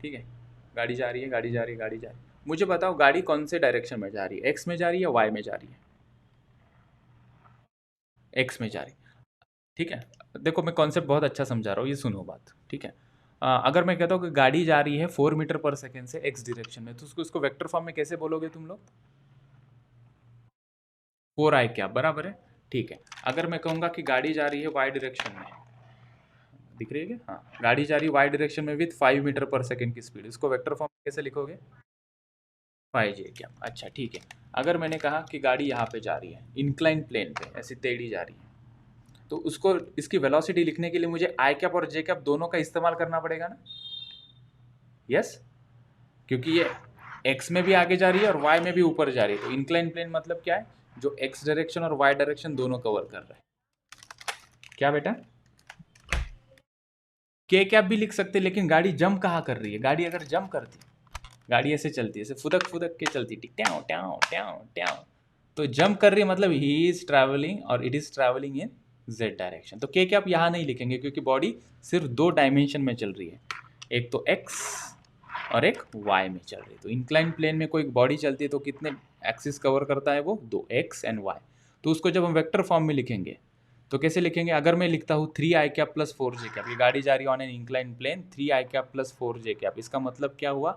ठीक है। गाड़ी जा रही है, गाड़ी जा रही है, गाड़ी जा रही है। मुझे बताओ गाड़ी कौन से डायरेक्शन में जा रही है, एक्स में जा रही है या वाई में जा रही है। एक्स में जा रही है, ठीक है। देखो मैं कॉन्सेप्ट बहुत अच्छा समझा रहा हूँ, ये सुनो बात, ठीक है। अगर मैं कहता हूँ कि गाड़ी जा रही है 4 मीटर पर सेकेंड से एक्स डायरेक्शन में, तो उसको वेक्टर फॉर्म में कैसे बोलोगे तुम लोग। 4i क्या बराबर है, ठीक है। अगर मैं कहूँगा कि गाड़ी जा रही है वाई डायरेक्शन में, दिख रही है क्या, हाँ, गाड़ी जा रही है वाई डायरेक्शन में विथ 5 मीटर पर सेकेंड की स्पीड, इसको वेक्टर फॉर्म में कैसे लिखोगे, 5j क्या। अच्छा ठीक है। अगर मैंने कहा कि गाड़ी यहाँ पे जा रही है इंक्लाइन प्लेन पे, ऐसी टेढ़ी जा रही है, तो उसको इसकी वेलोसिटी लिखने के लिए मुझे आई कैप और जे कैप दोनों का इस्तेमाल करना पड़ेगा ना। यस, क्योंकि ये एक्स में भी आगे जा रही है और वाई में भी ऊपर जा रही है, तो इंक्लाइन प्लेन मतलब क्या है, जो एक्स डायरेक्शन और वाई डायरेक्शन दोनों कवर कर रहा है। क्या बेटा, के कैप भी लिख सकते, लेकिन गाड़ी जंप कहाँ कर रही है, गाड़ी अगर जंप करती, गाड़ी ऐसे चलती है, ऐसे फुदक फुदक के चलती, टिक ट्याओ ट्याओ ट्याओ ट्याओ, तो जंप कर रही है, मतलब ही इज ट्रैवलिंग और it is travelling in Z direction. तो के कैप यहाँ नहीं लिखेंगे क्योंकि बॉडी सिर्फ 2 डायमेंशन में चल रही है, एक तो एक्स और एक वाई में चल रही है। तो इंक्लाइन प्लेन में कोई बॉडी चलती है तो कितने एक्सिस कवर करता है वो, 2, एक्स एंड वाई। तो उसको जब हम वेक्टर फॉर्म में लिखेंगे तो कैसे लिखेंगे, अगर मैं लिखता हूँ 3i cap plus 4j cap, ये गाड़ी जा रही है on an incline plane, 3i cap plus 4j cap, इसका मतलब क्या हुआ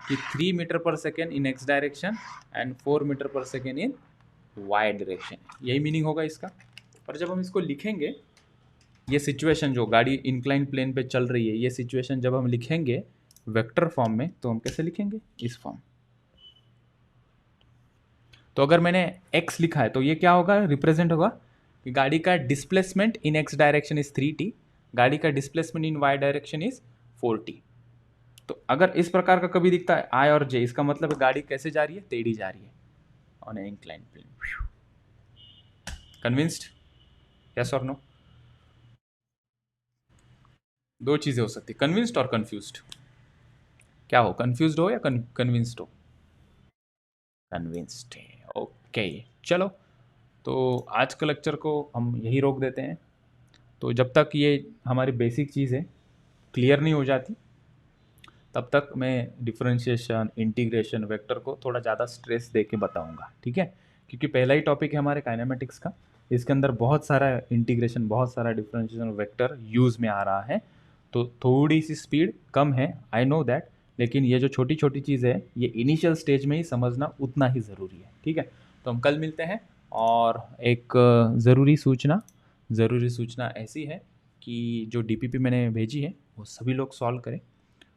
कि 3 metre per second in x direction and 4 metre per second in Y direction, यही मीनिंग होगा इसका। और जब हम इसको लिखेंगे, ये सिचुएशन जो गाड़ी इंक्लाइन प्लेन पे चल रही है, ये सिचुएशन जब हम लिखेंगे वेक्टर फॉर्म में, तो हम कैसे लिखेंगे, इस फॉर्म। तो अगर मैंने x लिखा है तो ये क्या होगा, रिप्रेजेंट होगा कि गाड़ी का displacement in x direction is 3t, गाड़ी का displacement in y direction is 4t। तो अगर इस प्रकार का कभी दिखता है i और j, इसका मतलब गाड़ी कैसे जा रही है, टेढ़ी जा रही है on an incline plane. Convinced, yes और नो। दो चीजें हो सकती, कन्विंस्ड और कंफ्यूज्ड। क्या हो, कंफ्यूज्ड हो या कन्विंस्ड हो, कन्विंस्ड है, ओके। चलो, तो आज के लेक्चर को हम यही रोक देते हैं। तो जब तक ये हमारी बेसिक चीज़ें क्लियर नहीं हो जाती, तब तक मैं डिफरेंशिएशन, इंटीग्रेशन, वेक्टर को थोड़ा ज़्यादा स्ट्रेस दे के बताऊँगा, ठीक है। क्योंकि पहला ही टॉपिक है हमारे काइनेमेटिक्स का, इसके अंदर बहुत सारा इंटीग्रेशन, बहुत सारा डिफरेंशिएशन, वेक्टर यूज़ में आ रहा है। तो थोड़ी सी स्पीड कम है, आई नो दैट, लेकिन ये जो छोटी छोटी चीज़ है ये इनिशियल स्टेज में ही समझना उतना ही ज़रूरी है, ठीक है। तो हम कल मिलते हैं। और एक ज़रूरी सूचना ऐसी है कि जो डीपीपी मैंने भेजी है वो सभी लोग सॉल्व करें।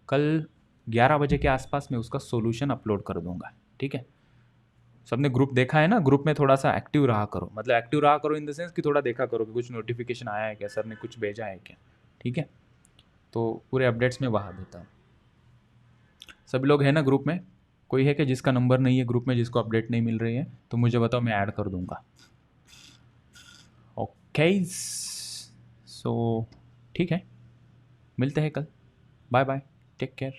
कल 11 बजे के आसपास मैं उसका सॉल्यूशन अपलोड कर दूंगा, ठीक है। सबने ग्रुप देखा है ना, ग्रुप में थोड़ा सा एक्टिव रहा करो, मतलब एक्टिव रहा करो इन द सेंस कि थोड़ा देखा करो कि कुछ नोटिफिकेशन आया है क्या, सर ने कुछ भेजा है क्या, ठीक है। तो पूरे अपडेट्स में वहाँ देता हूँ। सभी लोग हैं ना ग्रुप में, कोई है कि जिसका नंबर नहीं है ग्रुप में, जिसको अपडेट नहीं मिल रही है, तो मुझे बताओ, मैं ऐड कर दूंगा। ओके, सो ठीक है, मिलते हैं कल। Bye bye, take care,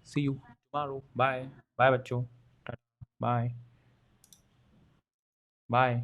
see you tomorrow, bye bye बच्चों, बाय बाय।